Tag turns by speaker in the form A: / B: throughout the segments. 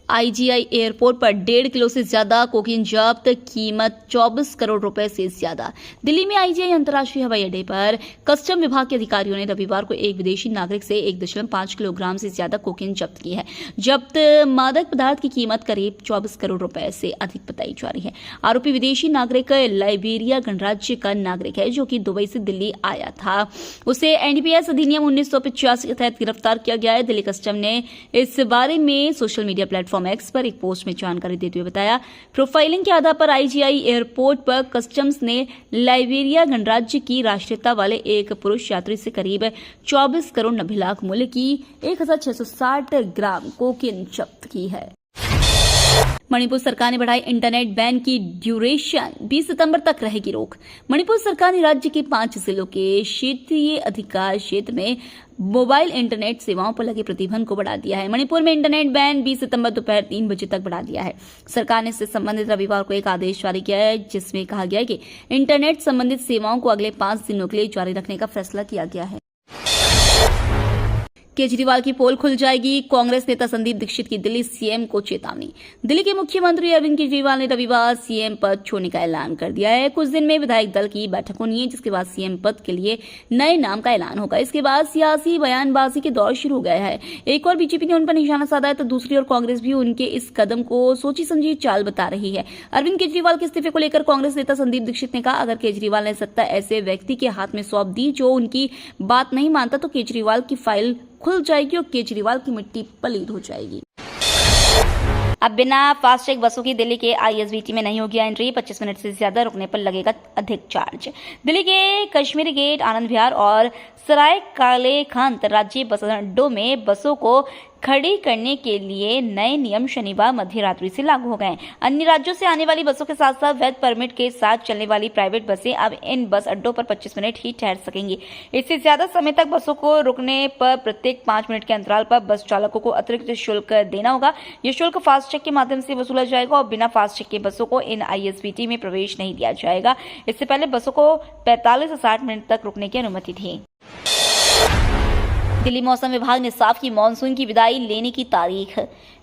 A: IGI airport पर 1.5 kilo से ज्यादा कोकीन जब्त, कीमत 24 करोड़ रुपए से ज्यादा। दिल्ली में आईजीआई अंतर्राष्ट्रीय हवाई अड्डे पर कस्टम विभाग के अधिकारियों ने रविवार को एक विदेशी नागरिक से 1.5 किलोग्राम से ज्यादा कोकीन जब्त की है। जब्त मादक पदार्थ की कीमत करीब 24 करोड़ रुपए से अधिक बताई जा रही है। आरोपी विदेशी नागरिक लाइबेरिया गणराज्य का नागरिक है, जो कि दुबई से दिल्ली आया था। उसे एनडीपीएस अधिनियम 1985 के तहत गिरफ्तार किया गया है। दिल्ली कस्टम ने इस बारे में सोशल मीडिया प्लेटफॉर्म एक्स पर एक पोस्ट में जानकारी देते हुए बताया, प्रोफाइलिंग के आधार पर आईजीआई एयरपोर्ट पर कस्टम्स ने लाइबेरिया गणराज्य की राष्ट्रीयता वाले एक पुरुष यात्री से करीब 24 करोड़ 90 लाख मूल्य की 1660 ग्राम कोकीन जब्त की है। मणिपुर सरकार ने बढ़ाई इंटरनेट बैन की ड्यूरेशन, 20 सितंबर तक रहेगी रोक। मणिपुर सरकार ने राज्य के 5 जिलों के क्षेत्रीय अधिकार क्षेत्र में मोबाइल इंटरनेट सेवाओं पर लगे प्रतिबंध को बढ़ा दिया है। मणिपुर में इंटरनेट बैन 20 सितंबर दोपहर 3 बजे तक बढ़ा दिया है। सरकार ने इससे संबंधित रविवार को एक आदेश जारी किया है, जिसमें कहा गया है कि इंटरनेट संबंधित सेवाओं को अगले 5 दिनों के लिए जारी रखने का फैसला किया गया है। केजरीवाल की पोल खुल जाएगी, कांग्रेस नेता संदीप दीक्षित की दिल्ली सीएम को चेतावनी। दिल्ली के मुख्यमंत्री अरविंद केजरीवाल ने रविवार सीएम पद छोड़ने का ऐलान कर दिया है। कुछ दिन में विधायक दल की बैठक होनी है, जिसके बाद सीएम पद के लिए नए नाम का ऐलान होगा। इसके बाद सियासी बयानबाजी के दौर शुरू हो गया है। एक और बीजेपी ने उन पर निशाना साधा है, तो दूसरी ओर कांग्रेस भी उनके इस कदम को सोची समझी चाल बता रही है। अरविंद केजरीवाल के इस्तीफे को लेकर कांग्रेस नेता संदीप दीक्षित ने कहा, अगर केजरीवाल ने सत्ता ऐसे व्यक्ति के हाथ में सौंप दी जो उनकी बात नहीं मानता, तो केजरीवाल की फाइल खुल जाएगी और केजरीवाल की मिट्टी पलीद हो जाएगी। अब बिना फास्टैग बसों की दिल्ली के आईएसबीटी में नहीं होगी एंट्री, 25 मिनट से ज्यादा रुकने पर लगेगा अधिक चार्ज। दिल्ली के कश्मीरी गेट, आनंद विहार और सराय काले खान अंतर्राज्यीय बस अड्डों में बसों को खड़ी करने के लिए नए नियम शनिवार मध्य रात्रि से लागू हो गए। अन्य राज्यों से आने वाली बसों के साथ साथ वैध परमिट के साथ चलने वाली प्राइवेट बसें अब इन बस अड्डों पर 25 मिनट ही ठहर सकेंगी। इससे ज्यादा समय तक बसों को रुकने पर प्रत्येक 5 मिनट के अंतराल पर बस चालकों को अतिरिक्त शुल्क देना होगा। यह शुल्क फास्टैग के माध्यम से वसूला जाएगा और बिना फास्टैग के बसों को इन आईएसबीटी में प्रवेश नहीं दिया जाएगा। इससे पहले बसों को 45 से 60 मिनट तक रुकने की अनुमति थी। दिल्ली मौसम विभाग ने साफ की मानसून की विदाई लेने की तारीख।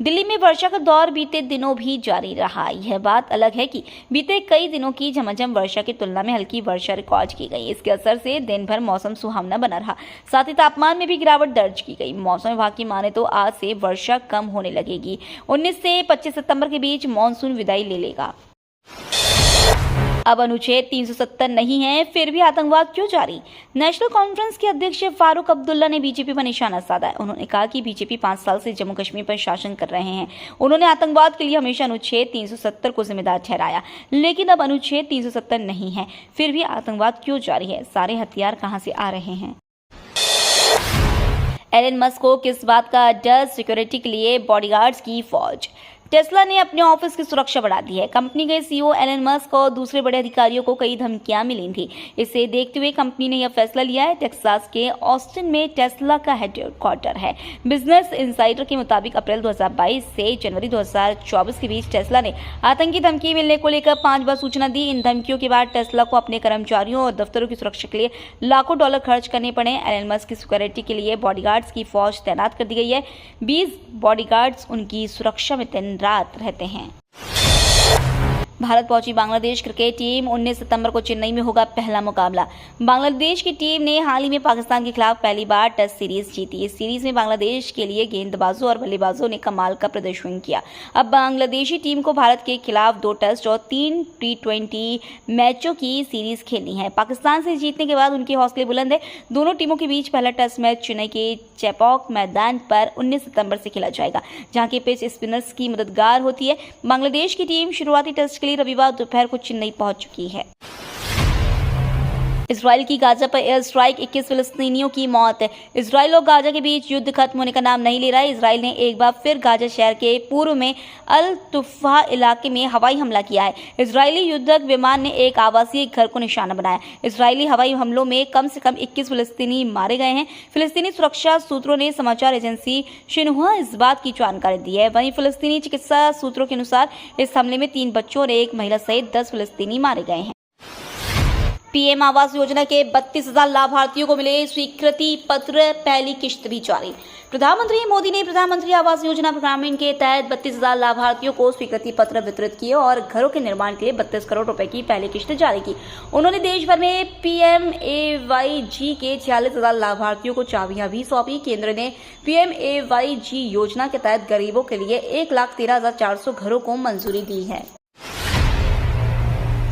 A: दिल्ली में वर्षा का दौर बीते दिनों भी जारी रहा। यह बात अलग है कि बीते कई दिनों की झमाझम वर्षा की तुलना में हल्की वर्षा रिकॉर्ड की गई। इसके असर से दिन भर मौसम सुहावना बना रहा, साथ ही तापमान में भी गिरावट दर्ज की गई। मौसम विभाग की माने तो आज से वर्षा कम होने लगेगी। 19 से 25 सितंबर के बीच मानसून विदाई ले लेगा। अब अनुच्छेद 370 नहीं है, फिर भी आतंकवाद क्यों जारी? नेशनल कॉन्फ्रेंस के अध्यक्ष फारूक अब्दुल्ला ने बीजेपी पर निशाना साधा है। उन्होंने कहा कि बीजेपी 5 साल से जम्मू कश्मीर पर शासन कर रहे हैं। उन्होंने आतंकवाद के लिए हमेशा अनुच्छेद 370 को जिम्मेदार ठहराया, लेकिन अब अनुच्छेद 370 नहीं है, फिर भी आतंकवाद क्यों जारी है? सारे हथियार कहां से आ रहे हैं? एलन मस्क को किस बात का डर? सिक्योरिटी के लिए बॉडीगार्ड्स की फौज। टेस्ला ने अपने ऑफिस की सुरक्षा बढ़ा दी है। कंपनी के सीईओ एलन मस्क और दूसरे बड़े अधिकारियों को कई धमकियां मिली थी। इसे देखते हुए कंपनी ने यह फैसला लिया है। टेक्सास के ऑस्टिन में टेस्ला का हेडक्वार्टर है। बिजनेस इनसाइडर के मुताबिक अप्रैल 2022 से जनवरी 2024 के बीच टेस्ला ने आतंकी धमकी मिलने को लेकर 5 बार सूचना दी। इन धमकियों के बाद टेस्ला को अपने कर्मचारियों और दफ्तरों की सुरक्षा के लिए लाखों डॉलर खर्च करने पड़े। एलन मस्क की सिक्योरिटी के लिए बॉडीगार्ड्स की फौज तैनात कर दी गई है। 20 बॉडीगार्ड्स उनकी सुरक्षा में रात रहते हैं। भारत पहुंची बांग्लादेश क्रिकेट टीम। 19 सितंबर को चेन्नई में होगा पहला मुकाबला। बांग्लादेश की टीम ने हाल ही में पाकिस्तान के खिलाफ पहली बार टेस्ट सीरीज जीती। इस सीरीज में बांग्लादेश के लिए गेंदबाजों और बल्लेबाजों ने कमाल का प्रदर्शन किया। अब बांग्लादेशी टीम को भारत के खिलाफ 2 टेस्ट और 3 T20 मैचों की सीरीज खेलनी है। पाकिस्तान से जीतने के बाद उनके हौसले बुलंद है। दोनों टीमों के बीच पहला टेस्ट मैच चेन्नई के चेपॉक मैदान पर 19 सितंबर से खेला जाएगा, जहां की पिच स्पिनर्स की मददगार होती है। बांग्लादेश की टीम शुरुआती टेस्ट रविवार दोपहर को चेन्नई पहुंच चुकी है। इजराइल की गाजा पर एयर स्ट्राइक, 21 फिलिस्तीनियों की मौत। इजराइल और गाजा के बीच युद्ध खत्म होने का नाम नहीं ले रहा है। इजराइल ने एक बार फिर गाजा शहर के पूर्व में अल तुफा इलाके में हवाई हमला किया है। इजरायली युद्धक विमान ने एक आवासीय घर को निशाना बनाया। इजरायली हवाई हमलों में कम से कम 21 फिलिस्तीनी मारे गए हैं। फिलिस्तीनी सुरक्षा सूत्रों ने समाचार एजेंसी शिन्हुआ इस बात की जानकारी दी है। वहीं फिलिस्तीनी चिकित्सा सूत्रों के अनुसार इस हमले में 3 बच्चों और 1 महिला सहित 10 फिलिस्तीनी मारे गए हैं। पीएम आवास योजना के 32,000 लाभार्थियों को मिले स्वीकृति पत्र, पहली किश्त भी जारी। प्रधानमंत्री मोदी ने प्रधानमंत्री आवास योजना ग्रामीण के तहत 32,000 लाभार्थियों को स्वीकृति पत्र वितरित किए और घरों के निर्माण के लिए 32 करोड़ रुपए की पहली किस्त जारी की। उन्होंने देश भर में PMAYG के 46,000 लाभार्थियों को चाबियां भी सौंपी। केंद्र ने PMAYG योजना के तहत गरीबों के लिए 1,13,400 घरों को मंजूरी दी है।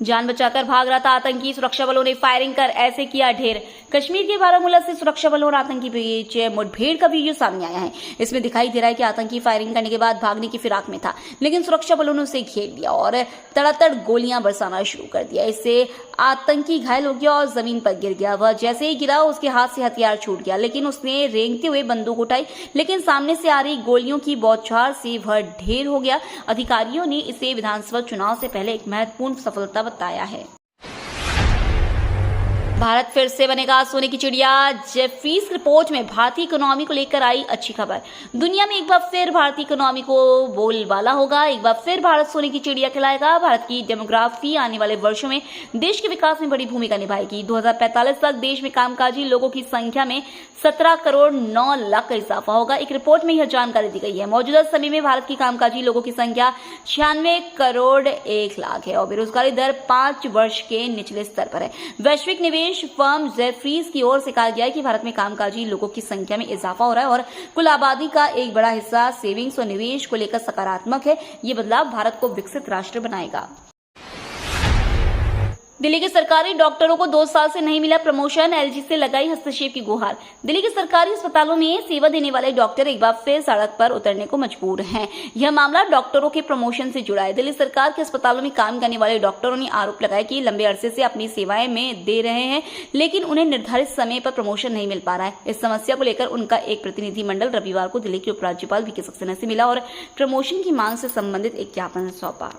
A: जान बचाकर भाग रहा था आतंकी, सुरक्षा बलों ने फायरिंग कर ऐसे किया ढेर। कश्मीर के बारामूला से सुरक्षा बलों और आतंकी बीच मुठभेड़ का वीडियो सामने आया है। इसमें दिखाई दे रहा है कि आतंकी फायरिंग करने के बाद भागने की फिराक में था, लेकिन सुरक्षा बलों ने उसे घेर लिया और तड़ातड़ गोलियां बरसाना शुरू कर दिया। इससे आतंकी घायल हो गया और जमीन पर गिर गया। वह जैसे ही गिरा उसके हाथ से हथियार छूट गया, लेकिन उसने रेंगते हुए बंदूक उठाई, लेकिन सामने से आ रही गोलियों की बौछार से वह ढेर हो गया। अधिकारियों ने इसे विधानसभा चुनाव से पहले एक महत्वपूर्ण सफलता बताया है। भारत फिर से बनेगा सोने की चिड़िया। जेफरीज रिपोर्ट में भारतीय इकोनॉमी को लेकर आई अच्छी खबर। दुनिया में एक बार फिर भारतीय इकोनॉमी को बोलबाला होगा। एक बार फिर भारत सोने की चिड़िया कहलाएगा। भारत की डेमोग्राफी आने वाले वर्षों में देश के विकास में बड़ी भूमिका निभाएगी। 2045 तक देश में कामकाजी लोगों की संख्या में 17 करोड़ 9 लाख का इजाफा होगा। एक रिपोर्ट में यह जानकारी दी गई है। मौजूदा समय में भारत की कामकाजी लोगों की संख्या 96 करोड़ 1 लाख है और बेरोजगारी दर 5 वर्ष के निचले स्तर पर है। वैश्विक निवेश फर्म जेफरीज की ओर से कहा गया है कि भारत में कामकाजी लोगों की संख्या में इजाफा हो रहा है और कुल आबादी का एक बड़ा हिस्सा सेविंग्स और निवेश को लेकर सकारात्मक है। ये बदलाव भारत को विकसित राष्ट्र बनाएगा। दिल्ली के सरकारी डॉक्टरों को 2 साल से नहीं मिला प्रमोशन, LG से लगाई हस्तक्षेप की गुहार। दिल्ली के सरकारी अस्पतालों में सेवा देने वाले डॉक्टर एक बार फिर सड़क पर उतरने को मजबूर हैं। यह मामला डॉक्टरों के प्रमोशन से जुड़ा है। दिल्ली सरकार के अस्पतालों में काम करने वाले डॉक्टरों ने आरोप लगाया कि लंबे अरसे से अपनी सेवाएं में दे रहे हैं, लेकिन उन्हें निर्धारित समय पर प्रमोशन नहीं मिल पा रहा है। इस समस्या को लेकर उनका एक प्रतिनिधिमंडल रविवार को दिल्ली के उपराज्यपाल VK सक्सेना से मिला और प्रमोशन की मांग से संबंधित एक ज्ञापन सौंपा।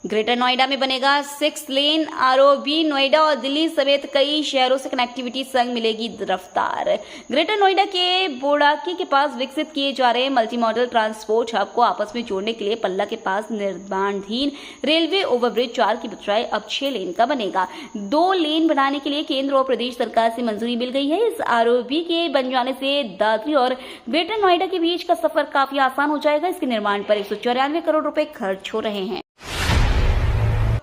A: ग्रेटर नोएडा में बनेगा 6 लेन ROB। नोएडा और दिल्ली समेत कई शहरों से कनेक्टिविटी संग मिलेगी रफ्तार। ग्रेटर नोएडा के बोड़ाकी के पास विकसित किए जा रहे मल्टी मॉडल ट्रांसपोर्ट हब को आपस में जोड़ने के लिए पल्ला के पास निर्माणाधीन रेलवे ओवरब्रिज 4 की बजाय अब 6 लेन का बनेगा। 2 लेन बनाने के लिए केंद्र और प्रदेश सरकार से मंजूरी मिल गई है। इस ROB के बन जाने से दादरी और ग्रेटर नोएडा के बीच का सफर काफी आसान हो जाएगा। इसके निर्माण पर 194 करोड़ रुपए खर्च हो रहे हैं।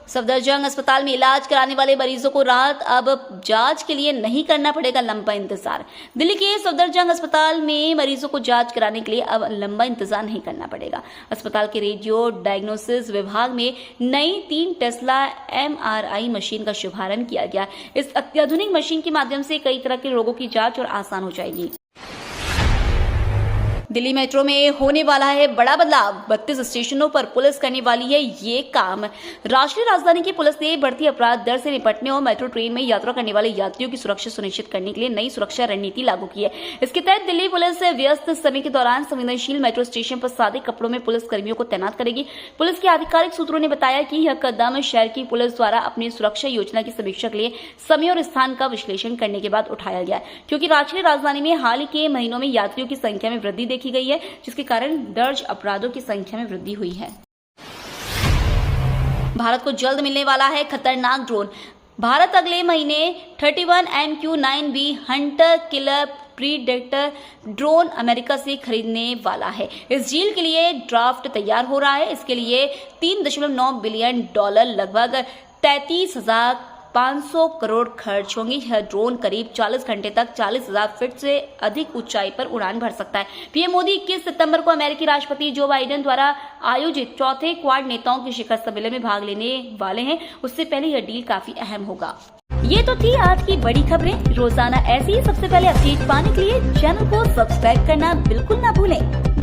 A: सफदरजंग अस्पताल में इलाज कराने वाले मरीजों को राहत, अब जांच के लिए नहीं करना पड़ेगा लंबा इंतजार। दिल्ली के सफदरजंग अस्पताल में मरीजों को जांच कराने के लिए अब लंबा इंतजार नहीं करना पड़ेगा। अस्पताल के रेडियो डायग्नोसिस विभाग में नई 3 टेस्ला MRI मशीन का शुभारंभ किया गया। इस अत्याधुनिक मशीन के माध्यम से कई तरह के रोगों की जांच और आसान हो जाएगी। दिल्ली मेट्रो में होने वाला है बड़ा बदलाव। 32 स्टेशनों पर पुलिस करने वाली है ये काम। राष्ट्रीय राजधानी की पुलिस ने बढ़ती अपराध दर से निपटने और मेट्रो ट्रेन में यात्रा करने वाले यात्रियों की सुरक्षा सुनिश्चित करने के लिए नई सुरक्षा रणनीति लागू की है। इसके तहत दिल्ली पुलिस व्यस्त समय के दौरान संवेदनशील मेट्रो स्टेशन पर सादे कपड़ों में पुलिस कर्मियों को तैनात करेगी। पुलिस के आधिकारिक सूत्रों ने बताया कि यह कदम शहर की पुलिस द्वारा अपनी सुरक्षा योजना की समीक्षा के लिए समय और स्थान का विश्लेषण करने के बाद उठाया गया, क्योंकि राष्ट्रीय राजधानी में हाल ही के महीनों में यात्रियों की संख्या में वृद्धि देखी गई है, जिसके कारण दर्ज अपराधों की संख्या में वृद्धि हुई है। भारत को जल्द मिलने वाला है खतरनाक ड्रोन। भारत अगले महीने 31 MQ-9B Hunter killer predator drone America से खरीदने वाला है। इस डील के लिए ड्राफ्ट तैयार हो रहा है। इसके लिए $3.9 बिलियन लगभग 33,500 करोड़ खर्च होंगे। यह ड्रोन करीब 40 घंटे तक 40,000 फीट से अधिक ऊंचाई पर उड़ान भर सकता है। पीएम मोदी 21 सितंबर को अमेरिकी राष्ट्रपति जो बाइडेन द्वारा आयोजित 4थे क्वाड नेताओं के शिखर सम्मेलन में भाग लेने वाले हैं। उससे पहले यह डील काफी अहम होगा। ये तो थी आज की बड़ी खबरें। रोजाना ऐसी ही सबसे पहले अपडेट पाने के लिए चैनल को सब्सक्राइब करना बिल्कुल ना भूलें।